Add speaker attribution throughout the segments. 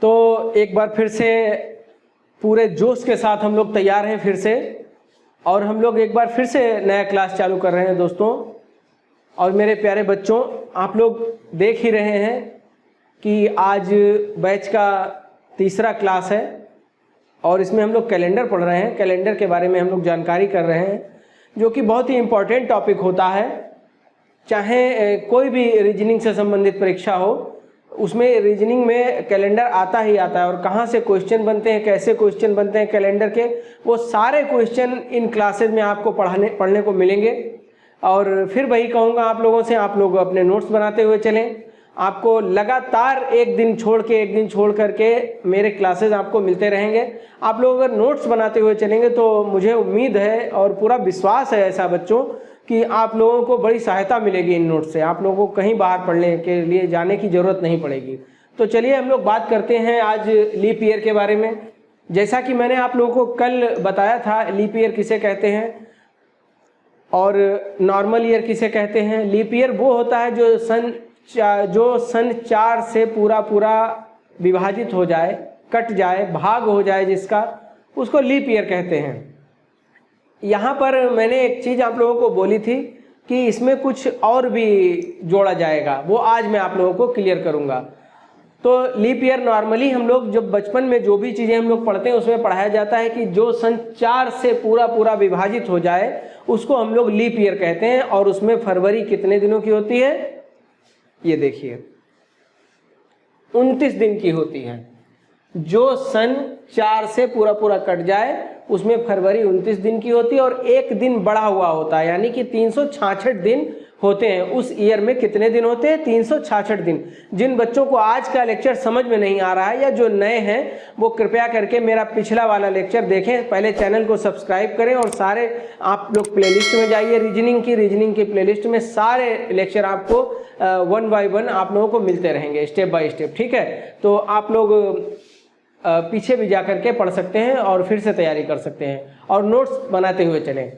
Speaker 1: तो एक बार फिर से पूरे जोश के साथ हम लोग तैयार हैं फिर से, और हम लोग एक बार फिर से नया क्लास चालू कर रहे हैं दोस्तों। और मेरे प्यारे बच्चों, आप लोग देख ही रहे हैं कि आज बैच का तीसरा क्लास है और इसमें हम लोग कैलेंडर पढ़ रहे हैं। कैलेंडर के बारे में हम लोग जानकारी कर रहे हैं, जो कि बहुत ही इम्पोर्टेंट टॉपिक होता है। चाहे कोई भी रीजनिंग से संबंधित परीक्षा हो, उसमें रीजनिंग में कैलेंडर आता ही आता है। और कहाँ से क्वेश्चन बनते हैं, कैसे क्वेश्चन बनते हैं कैलेंडर के, वो सारे क्वेश्चन इन क्लासेज में आपको पढ़ने को मिलेंगे। और फिर वही कहूँगा आप लोगों से, आप लोग अपने नोट्स बनाते हुए चलें। आपको लगातार एक दिन छोड़ करके मेरे क्लासेज आपको मिलते रहेंगे। आप लोग अगर नोट्स बनाते हुए चलेंगे तो मुझे उम्मीद है और पूरा विश्वास है ऐसा बच्चों कि आप लोगों को बड़ी सहायता मिलेगी इन नोट्स से। आप लोगों को कहीं बाहर पढ़ने के लिए जाने की ज़रूरत नहीं पड़ेगी। तो चलिए हम लोग बात करते हैं आज लीप ईयर के बारे में। जैसा कि मैंने आप लोगों को कल बताया था, लीप ईयर किसे कहते हैं और नॉर्मल ईयर किसे कहते हैं। लीप ईयर वो होता है जो सन 4 से पूरा विभाजित हो जाए, कट जाए, भाग हो जाए जिसका, उसको लीप ईयर कहते हैं। यहाँ पर मैंने एक चीज़ आप लोगों को बोली थी कि इसमें कुछ और भी जोड़ा जाएगा, वो आज मैं आप लोगों को क्लियर करूँगा। तो लीप ईयर नॉर्मली हम लोग जब बचपन में जो भी चीज़ें हम लोग पढ़ते हैं उसमें पढ़ाया जाता है कि जो सन 4 से पूरा विभाजित हो जाए उसको हम लोग लीप ईयर कहते हैं। और उसमें फरवरी कितने दिनों की होती है, ये देखिए 29 दिन की होती है। जो सन 4 से पूरा कट जाए उसमें फरवरी 29 दिन की होती है और एक दिन बढ़ा हुआ होता है, यानी कि 366 दिन होते हैं। उस ईयर में कितने दिन होते हैं, 366 दिन। जिन बच्चों को आज का लेक्चर समझ में नहीं आ रहा है या जो नए हैं वो कृपया करके मेरा पिछला वाला लेक्चर देखें। पहले चैनल को सब्सक्राइब करें और सारे आप लोग प्लेलिस्ट में जाइए, रीजनिंग की प्लेलिस्ट में सारे लेक्चर आपको 1 बाय 1 आप लोगों को मिलते रहेंगे, स्टेप बाय स्टेप। ठीक है, तो आप लोग पीछे भी जा करके पढ़ सकते हैं और फिर से तैयारी कर सकते हैं और नोट्स बनाते हुए चलें।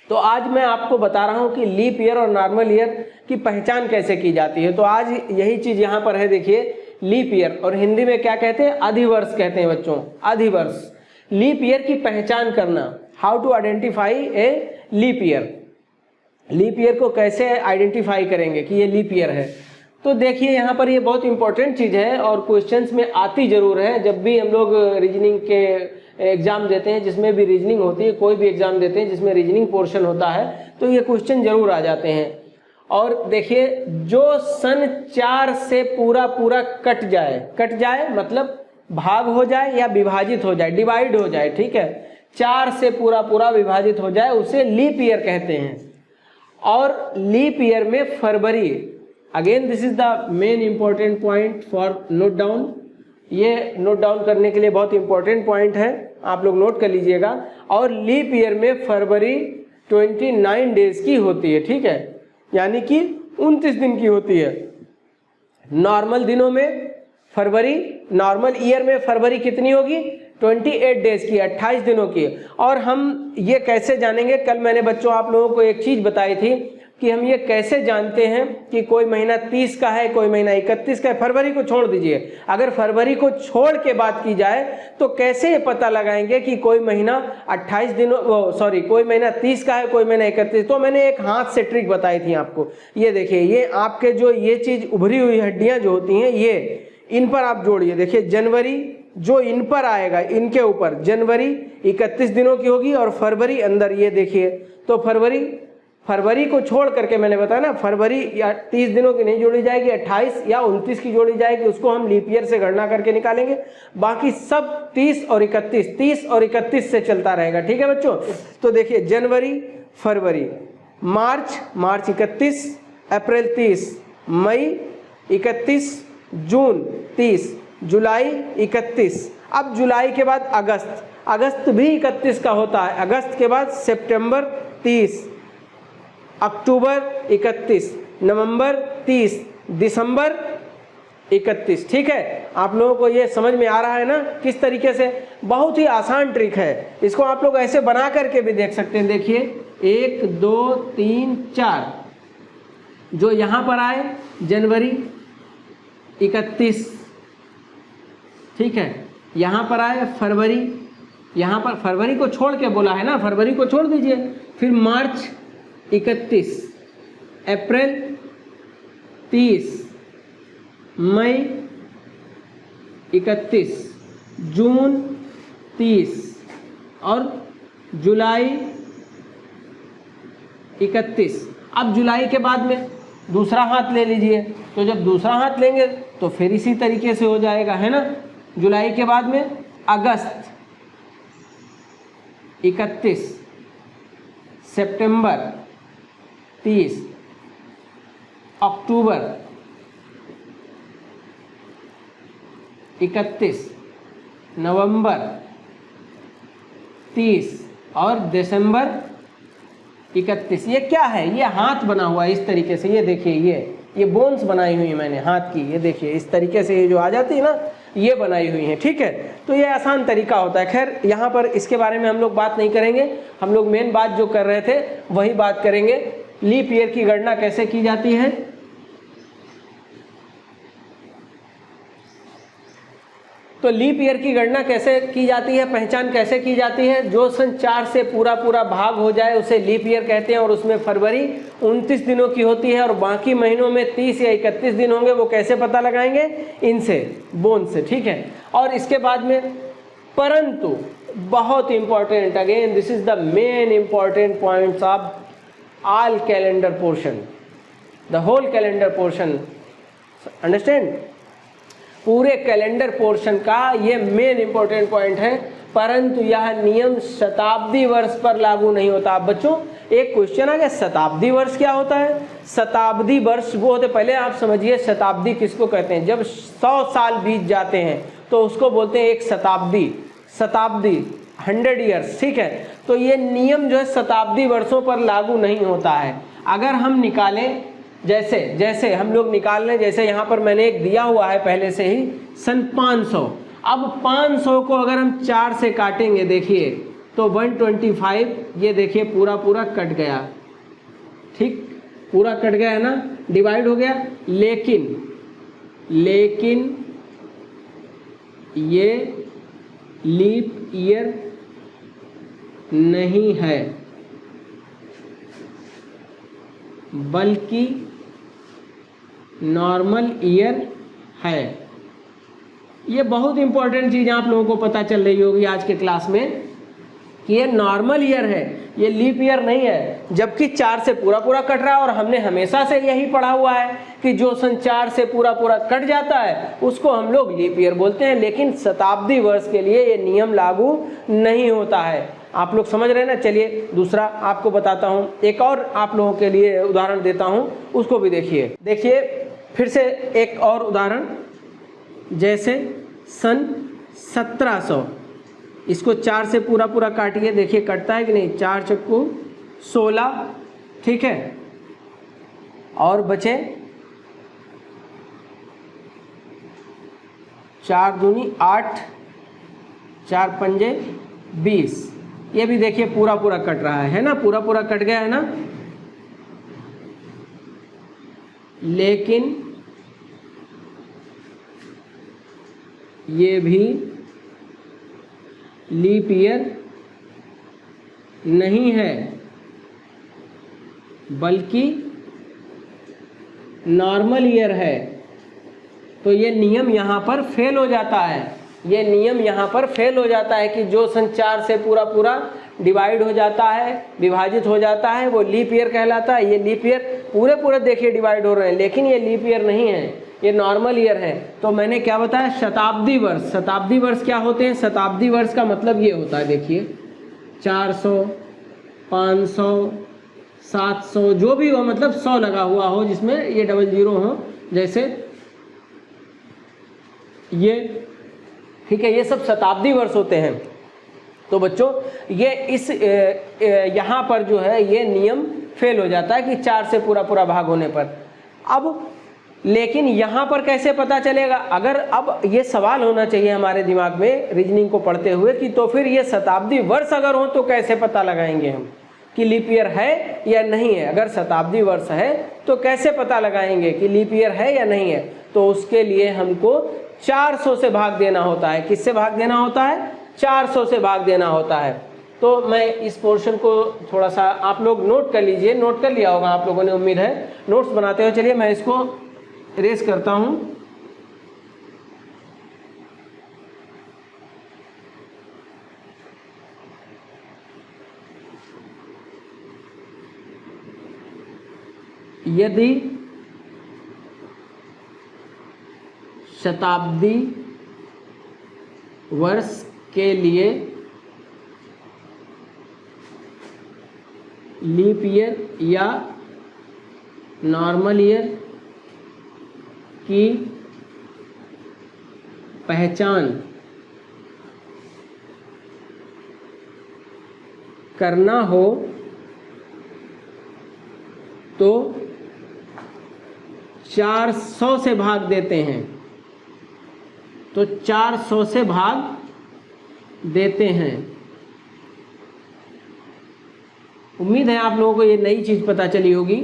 Speaker 1: तो आज मैं आपको बता रहा हूं कि लीप ईयर और नॉर्मल ईयर की पहचान कैसे की जाती है। तो आज यही चीज़ यहाँ पर है, देखिए लीप ईयर, और हिंदी में क्या कहते हैं, अधिवर्ष कहते हैं बच्चों, अधिवर्ष। लीप ईयर की पहचान करना, how to identify a leap year. Leap year को कैसे आइडेंटिफाई करेंगे कि ये लीप ईयर है। तो देखिए यहाँ पर ये बहुत इंपॉर्टेंट चीज़ है और क्वेश्चंस में आती ज़रूर है। जब भी हम लोग रीजनिंग के एग्ज़ाम देते हैं, जिसमें भी रीजनिंग होती है, कोई भी एग्ज़ाम देते हैं जिसमें रीजनिंग पोर्शन होता है, तो ये क्वेश्चन ज़रूर आ जाते हैं। और देखिए जो सन 4 से पूरा कट जाए मतलब भाग हो जाए या विभाजित हो जाए, डिवाइड हो जाए, ठीक है, 4 से पूरा विभाजित हो जाए, उसे लीप ईयर कहते हैं। और लीप ईयर में फरवरी, again this is the main important point for note down. ये नोट डाउन करने के लिए बहुत इंपॉर्टेंट पॉइंट है, आप लोग नोट कर लीजिएगा। और लीप ईयर में फरवरी 29 डेज की होती है, ठीक है, यानी कि 29 दिन की होती है। नॉर्मल दिनों में फरवरी, नॉर्मल ईयर में फरवरी कितनी होगी, 28 डेज की, 28 दिनों की। और हम ये कैसे जानेंगे, कल मैंने बच्चों आप लोगों को एक चीज़ बताई थी कि हम ये कैसे जानते हैं कि कोई महीना 30 का है, कोई महीना 31 का है। फरवरी को छोड़ दीजिए, अगर फरवरी को छोड़ के बात की जाए तो कैसे ये पता लगाएंगे कि कोई महीना 28 दिनों, कोई महीना 30 का है, कोई महीना 31। तो मैंने एक हाथ से ट्रिक बताई थी आपको। ये देखिए, ये आपके जो ये चीज़ उभरी हुई हड्डियाँ जो होती हैं, ये इन पर आप जोड़िए। देखिए जनवरी जो इन पर आएगा, इनके ऊपर जनवरी 31 दिनों की होगी और फरवरी अंदर, ये देखिए। तो फरवरी को छोड़ करके मैंने बताया ना, फरवरी या 30 दिनों की नहीं जोड़ी जाएगी, 28 या 29 की जोड़ी जाएगी, उसको हम लीप ईयर से गणना करके निकालेंगे। बाकी सब 30 और 31 से चलता रहेगा, ठीक है बच्चों। तो देखिए जनवरी, फरवरी, मार्च 31, अप्रैल 30, मई 31, जून 30, जुलाई 31। अब जुलाई के बाद अगस्त भी 31 का होता है। अगस्त के बाद सितंबर 30, अक्टूबर 31, नवंबर 30, दिसंबर 31। ठीक है, आप लोगों को ये समझ में आ रहा है ना किस तरीके से। बहुत ही आसान ट्रिक है, इसको आप लोग ऐसे बना करके भी देख सकते हैं। देखिए 1 2 3 4, जो यहाँ पर आए जनवरी 31, ठीक है। यहाँ पर आए फरवरी, यहाँ पर फरवरी को छोड़ के बोला है ना, फरवरी को छोड़ दीजिए। फिर मार्च 31, अप्रैल 30, मई 31, जून 30 और जुलाई 31। अब जुलाई के बाद में दूसरा हाथ ले लीजिए, तो जब दूसरा हाथ लेंगे तो फिर इसी तरीके से हो जाएगा, है ना। जुलाई के बाद में अगस्त 31, सितंबर 30, अक्टूबर 31, नवंबर 30 और दिसंबर 31। ये क्या है? ये हाथ बना हुआ है इस तरीके से, ये देखिए, ये बोन्स बनाई हुई है मैंने हाथ की, ये देखिए इस तरीके से, ये जो आ जाती है ना, ये बनाई हुई है, ठीक है। तो ये आसान तरीका होता है। खैर यहाँ पर इसके बारे में हम लोग बात नहीं करेंगे, हम लोग मेन बात जो कर रहे थे वही बात करेंगे। लीप ईयर की गणना कैसे की जाती है? तो लीप ईयर की गणना कैसे की जाती है, पहचान कैसे की जाती है? जो सन 4 से पूरा भाग हो जाए उसे लीप ईयर कहते हैं, और उसमें फरवरी 29 दिनों की होती है और बाकी महीनों में 30 या 31 दिन होंगे। वो कैसे पता लगाएंगे? इनसे, बोन से, ठीक है। और इसके बाद में परंतु बहुत important, again this is the main important points of all calendar portion, the whole calendar portion, understand? पूरे कैलेंडर पोर्शन का ये मेन इंपॉर्टेंट पॉइंट है। परंतु यह नियम शताब्दी वर्ष पर लागू नहीं होता। अब बच्चों एक क्वेश्चन आ गया, शताब्दी वर्ष क्या होता है? शताब्दी वर्ष वो होते, पहले आप समझिए शताब्दी किसको कहते हैं। जब 100 साल बीत जाते हैं तो उसको बोलते हैं एक शताब्दी, 100 ईयर्स, ठीक है। तो ये नियम जो है शताब्दी वर्षों पर लागू नहीं होता है। अगर हम निकालें, जैसे हम लोग निकाल लें, जैसे यहाँ पर मैंने एक दिया हुआ है पहले से ही, सन 500। अब 500 को अगर हम 4 से काटेंगे, देखिए तो 125, ये देखिए पूरा कट गया, ठीक, पूरा कट गया है ना, डिवाइड हो गया। लेकिन ये लीप ईयर नहीं है, बल्कि नॉर्मल ईयर है। ये बहुत इंपॉर्टेंट चीज़ आप लोगों को पता चल रही होगी आज के क्लास में कि ये नॉर्मल ईयर है, ये लीप ईयर नहीं है। जबकि 4 से पूरा कट रहा है, और हमने हमेशा से यही पढ़ा हुआ है कि जो सन 4 से पूरा कट जाता है उसको हम लोग लीप ईयर बोलते हैं। लेकिन शताब्दी वर्ष के लिए ये नियम लागू नहीं होता है। आप लोग समझ रहे हैं ना। चलिए दूसरा आपको बताता हूँ, एक और आप लोगों के लिए उदाहरण देता हूँ, उसको भी देखिए फिर से एक और उदाहरण। जैसे सन 1700, इसको 4 से पूरा काटिए, देखिए कटता है कि नहीं। 4 चक्कू 16, ठीक है, और बचे 4 दूनी 8, 4 पंजे 20। ये भी देखिए पूरा कट रहा है ना, पूरा कट गया है ना। लेकिन ये भी लीप ईयर नहीं है, बल्कि नॉर्मल ईयर है। तो ये नियम यहाँ पर फेल हो जाता है। ये नियम यहाँ पर फेल हो जाता है कि जो सन 4 से पूरा डिवाइड हो जाता है, विभाजित हो जाता है, वो लीप ईयर कहलाता है। ये लीप ईयर पूरे देखिए डिवाइड हो रहे हैं, लेकिन ये लीप ईयर नहीं है, ये नॉर्मल ईयर है। तो मैंने क्या बताया? शताब्दी वर्ष। शताब्दी वर्ष क्या होते हैं? शताब्दी वर्ष का मतलब ये होता है, देखिए 400, 500, 700 जो भी हो, मतलब 100 लगा हुआ हो, जिसमें ये 00 हो, जैसे ये, ठीक है। ये सब शताब्दी वर्ष होते हैं। तो बच्चों ये इस यहाँ पर जो है ये नियम फेल हो जाता है कि 4 से पूरा भाग होने पर। अब लेकिन यहाँ पर कैसे पता चलेगा? अगर अब ये सवाल होना चाहिए हमारे दिमाग में रीजनिंग को पढ़ते हुए कि तो फिर ये शताब्दी वर्ष अगर हो तो कैसे पता लगाएंगे हम कि लीप ईयर है या नहीं है? अगर शताब्दी वर्ष है तो कैसे पता लगाएंगे कि लीप ईयर है या नहीं है? तो उसके लिए हमको 400 से भाग देना होता है। किससे भाग देना होता है? 400 से भाग देना होता है। तो मैं इस पोर्शन को थोड़ा सा आप लोग नोट कर लीजिए, नोट कर लिया होगा आप लोगों ने, उम्मीद है नोट्स बनाते हो। चलिए मैं इसको इरेज करता हूँ। यदि शताब्दी वर्ष के लिए लीप ईयर या नॉर्मल ईयर की पहचान करना हो तो 400 से भाग देते हैं, तो 400 से भाग देते हैं। उम्मीद है आप लोगों को ये नई चीज पता चली होगी।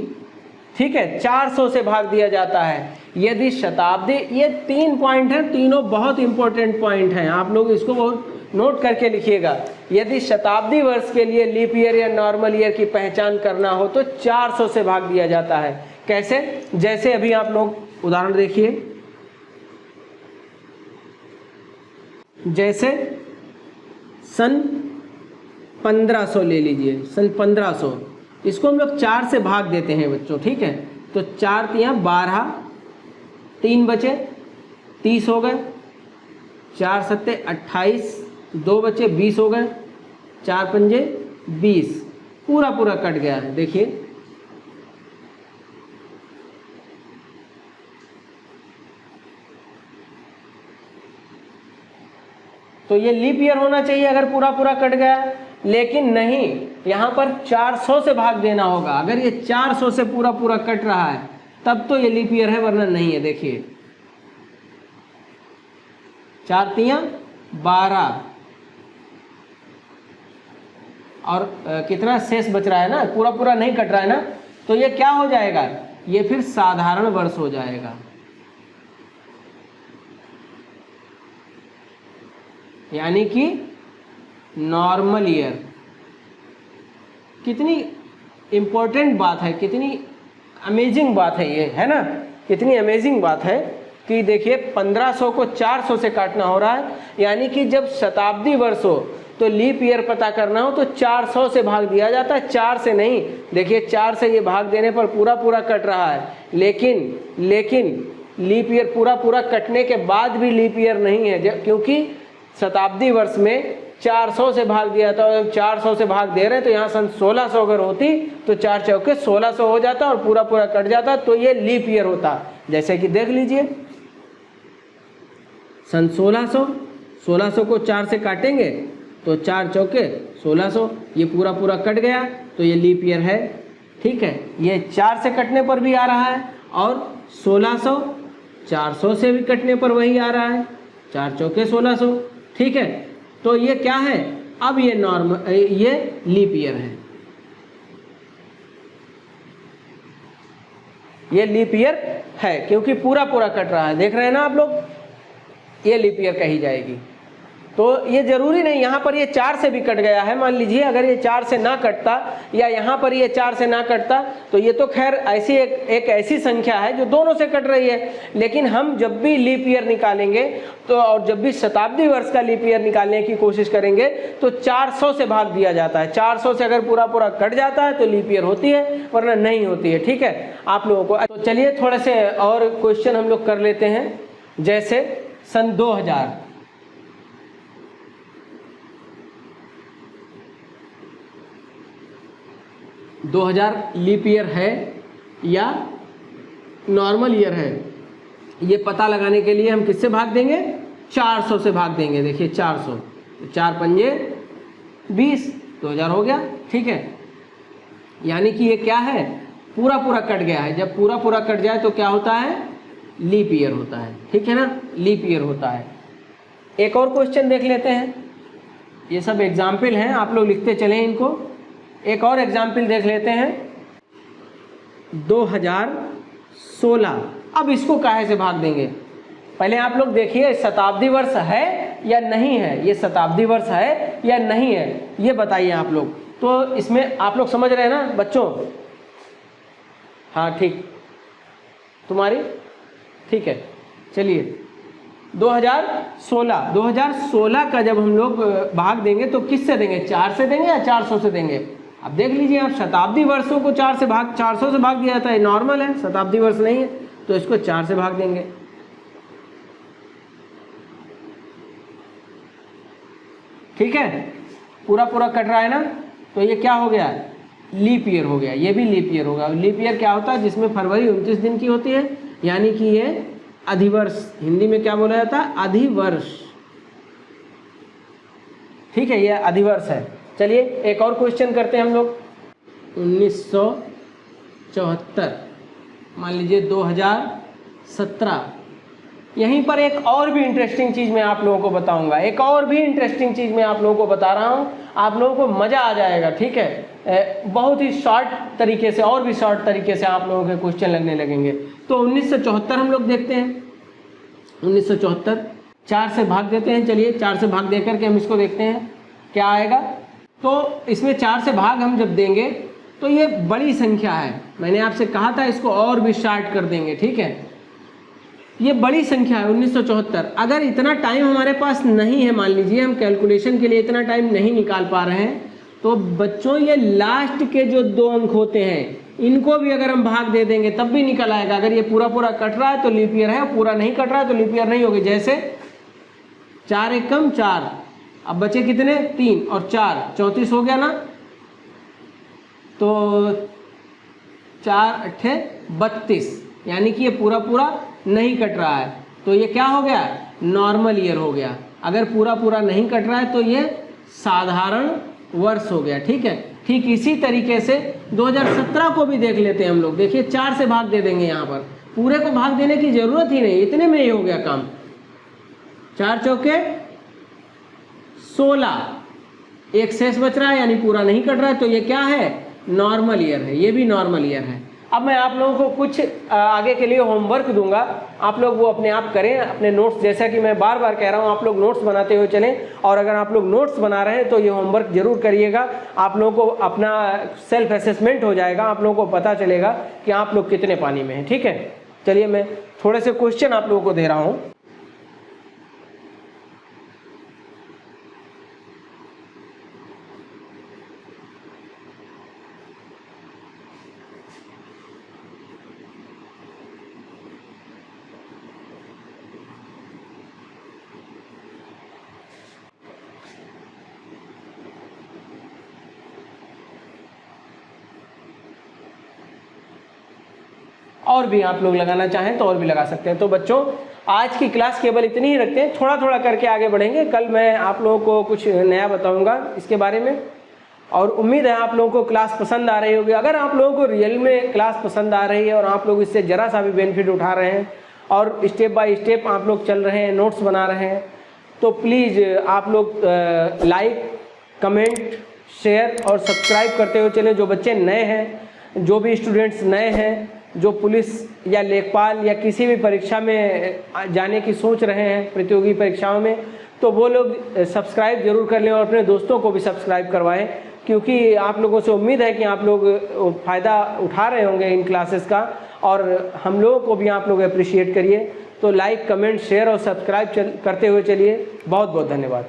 Speaker 1: ठीक है, 400 से भाग दिया जाता है यदि शताब्दी, ये 3 पॉइंट हैं, तीनों बहुत इंपॉर्टेंट पॉइंट हैं, आप लोग इसको बहुत नोट करके लिखिएगा। यदि शताब्दी वर्ष के लिए लीप ईयर या नॉर्मल ईयर की पहचान करना हो तो 400 से भाग दिया जाता है। कैसे? जैसे अभी आप लोग उदाहरण देखिए, जैसे सन 1500 ले लीजिए, सन 1500, इसको हम लोग 4 से भाग देते हैं बच्चों। ठीक है, तो 4 तियाँ 12, 3 बचे 30 हो गए, 4 सत्ते 28, 2 बचे 20 हो गए, 4 पंजे 20, पूरा पूरा कट गया है। देखिए तो ये लीप ईयर होना चाहिए अगर पूरा पूरा कट गया, लेकिन नहीं, यहाँ पर 400 से भाग देना होगा। अगर ये 400 से पूरा पूरा कट रहा है तब तो ये लीप ईयर है, वरना नहीं है। देखिए 4 तियाँ 12 और कितना शेष बच रहा है ना, पूरा पूरा नहीं कट रहा है ना, तो ये क्या हो जाएगा? ये फिर साधारण वर्ष हो जाएगा। यानी कि नॉर्मल ईयर। कितनी इम्पोर्टेंट बात है, कितनी अमेजिंग बात है ये, है ना? कितनी अमेजिंग बात है कि देखिए 1500 को 400 से काटना हो रहा है, यानी कि जब शताब्दी वर्ष हो तो लीप ईयर पता करना हो तो 400 से भाग दिया जाता है, 4 से नहीं। देखिए 4 से ये भाग देने पर पूरा पूरा कट रहा है, लेकिन लीप ईयर पूरा पूरा कटने के बाद भी लीप ईयर नहीं है, क्योंकि शताब्दी वर्ष में 400 से भाग दिया था, और 400 से भाग दे रहे हैं तो यहाँ सन 1600 अगर होती तो 4 चौके 1600 हो जाता और पूरा पूरा कट जाता, तो ये लीप ईयर होता। जैसे कि देख लीजिए सन 1600 को 4 से काटेंगे तो 4 चौके 1600, ये पूरा पूरा कट गया तो ये लीप ईयर है। ठीक है, ये 4 से कटने पर भी आ रहा है और 1600 400 से भी कटने पर वही आ रहा है, 4 चौके 1600। ठीक है, तो ये क्या है? अब ये नॉर्मल, ये लीप ईयर है, ये लीप ईयर है क्योंकि पूरा पूरा कट रहा है। देख रहे हैं ना आप लोग, ये लीप ईयर कही जाएगी। तो ये जरूरी नहीं, यहाँ पर ये 4 से भी कट गया है, मान लीजिए अगर ये 4 से ना कटता या यहाँ पर ये 4 से ना कटता तो ये तो खैर ऐसी एक ऐसी संख्या है जो दोनों से कट रही है। लेकिन हम जब भी लीप ईयर निकालेंगे तो, और जब भी शताब्दी वर्ष का लीप ईयर निकालने की कोशिश करेंगे तो 400 से भाग दिया जाता है। 400 से अगर पूरा पूरा कट जाता है तो लीप ईयर होती है, वरना नहीं होती है। ठीक है आप लोगों को। तो चलिए थोड़े से और क्वेश्चन हम लोग कर लेते हैं। जैसे सन 2000 लीप ईयर है या नॉर्मल ईयर है, ये पता लगाने के लिए हम किससे भाग देंगे? 400 से भाग देंगे। देखिए 400, 4 पंजे 20, 2000 हो गया। ठीक है, यानी कि ये क्या है? पूरा पूरा कट गया है। जब पूरा पूरा कट जाए तो क्या होता है? लीप ईयर होता है। ठीक है ना, लीप ईयर होता है। एक और क्वेश्चन देख लेते हैं, ये सब एग्जाम्पल हैं, आप लोग लिखते चलें इनको। एक और एग्जाम्पल देख लेते हैं, 2016। अब इसको काहे से भाग देंगे? पहले आप लोग देखिए शताब्दी वर्ष है या नहीं है, ये शताब्दी वर्ष है या नहीं है, ये बताइए आप लोग। तो इसमें आप लोग समझ रहे हैं ना बच्चों? हाँ ठीक, तुम्हारी ठीक है। चलिए 2016 का जब हम लोग भाग देंगे तो किससे देंगे? 4 से देंगे या 400 से देंगे? अब देख लीजिए आप, शताब्दी वर्षों को 400 से भाग दिया जाता है, नॉर्मल है, शताब्दी वर्ष नहीं है, तो इसको 4 से भाग देंगे। ठीक है, पूरा पूरा कट रहा है ना, तो ये क्या हो गया? लीप ईयर हो गया, ये भी लीप ईयर होगा। लीप ईयर क्या होता है? जिसमें फरवरी 29 दिन की होती है, यानी कि ये अधिवर्ष, हिंदी में क्या बोला जाता है? अधिवर्ष। ठीक है, ये अधिवर्ष है। चलिए एक और क्वेश्चन करते हैं हम लोग। 1974 मान लीजिए 2017। यहीं पर एक और भी इंटरेस्टिंग चीज़ मैं आप लोगों को बताऊंगा, एक और भी इंटरेस्टिंग चीज़ मैं आप लोगों को बता रहा हूं, आप लोगों को मज़ा आ जाएगा। ठीक है, बहुत ही शॉर्ट तरीके से, और भी शॉर्ट तरीके से आप लोगों के क्वेश्चन लगने लगेंगे। तो 1974 हम लोग देखते हैं। 1974 4 से भाग देते हैं। चलिए 4 से भाग दे करके हम इसको देखते हैं क्या आएगा। तो इसमें 4 से भाग हम जब देंगे तो ये बड़ी संख्या है, मैंने आपसे कहा था इसको और भी शॉर्ट कर देंगे। ठीक है, ये बड़ी संख्या है 1974। अगर इतना टाइम हमारे पास नहीं है, मान लीजिए हम कैलकुलेशन के लिए इतना टाइम नहीं निकाल पा रहे हैं, तो बच्चों ये लास्ट के जो 2 अंक होते हैं इनको भी अगर हम भाग दे देंगे तब भी निकल आएगा। अगर ये पूरा पूरा कट रहा है तो लीप ईयर है, पूरा नहीं कट रहा है तो लीप ईयर नहीं होगी। जैसे 4 एकम 4, अब बचे कितने? 3 और 4 34 हो गया ना, तो 4 अट्ठे 32, यानी कि ये पूरा पूरा नहीं कट रहा है, तो ये क्या हो गया? नॉर्मल ईयर हो गया। अगर पूरा पूरा नहीं कट रहा है तो ये साधारण वर्ष हो गया। ठीक है, ठीक इसी तरीके से 2017 को भी देख लेते हैं हम लोग। देखिए 4 से भाग दे देंगे, यहाँ पर पूरे को भाग देने की जरूरत ही नहीं, इतने में ही हो गया काम। 4 चौके 16, एक शेष बच रहा है यानी पूरा नहीं कट रहा है, तो ये क्या है? नॉर्मल ईयर है, ये भी नॉर्मल ईयर है। अब मैं आप लोगों को कुछ आगे के लिए होमवर्क दूंगा, आप लोग वो अपने आप करें, अपने नोट्स, जैसा कि मैं बार बार कह रहा हूँ आप लोग नोट्स बनाते हुए चलें। और अगर आप लोग नोट्स बना रहे हैं तो ये होमवर्क जरूर करिएगा, आप लोगों को अपना सेल्फ असेसमेंट हो जाएगा, आप लोगों को पता चलेगा कि आप लोग कितने पानी में हैं। ठीक है, चलिए मैं थोड़े से क्वेश्चन आप लोगों को दे रहा हूँ। और भी आप लोग लगाना चाहें तो और भी लगा सकते हैं। तो बच्चों आज की क्लास केवल इतनी ही रखते हैं, थोड़ा थोड़ा करके आगे बढ़ेंगे। कल मैं आप लोगों को कुछ नया बताऊंगा इसके बारे में, और उम्मीद है आप लोगों को क्लास पसंद आ रही होगी। अगर आप लोगों को रियल में क्लास पसंद आ रही है और आप लोग इससे ज़रा सा भी बेनिफिट उठा रहे हैं और स्टेप बाय स्टेप आप लोग चल रहे हैं, नोट्स बना रहे हैं, तो प्लीज़ आप लोग लाइक, कमेंट, शेयर और सब्सक्राइब करते हुए चलें। जो बच्चे नए हैं, जो भी स्टूडेंट्स नए हैं, जो पुलिस या लेखपाल या किसी भी परीक्षा में जाने की सोच रहे हैं, प्रतियोगी परीक्षाओं में, तो वो लोग सब्सक्राइब जरूर कर लें और अपने दोस्तों को भी सब्सक्राइब करवाएं, क्योंकि आप लोगों से उम्मीद है कि आप लोग फ़ायदा उठा रहे होंगे इन क्लासेस का, और हम लोगों को भी आप लोग अप्रिशिएट करिए। तो लाइक, कमेंट, शेयर और सब्सक्राइब करते हुए चलिए। बहुत बहुत धन्यवाद।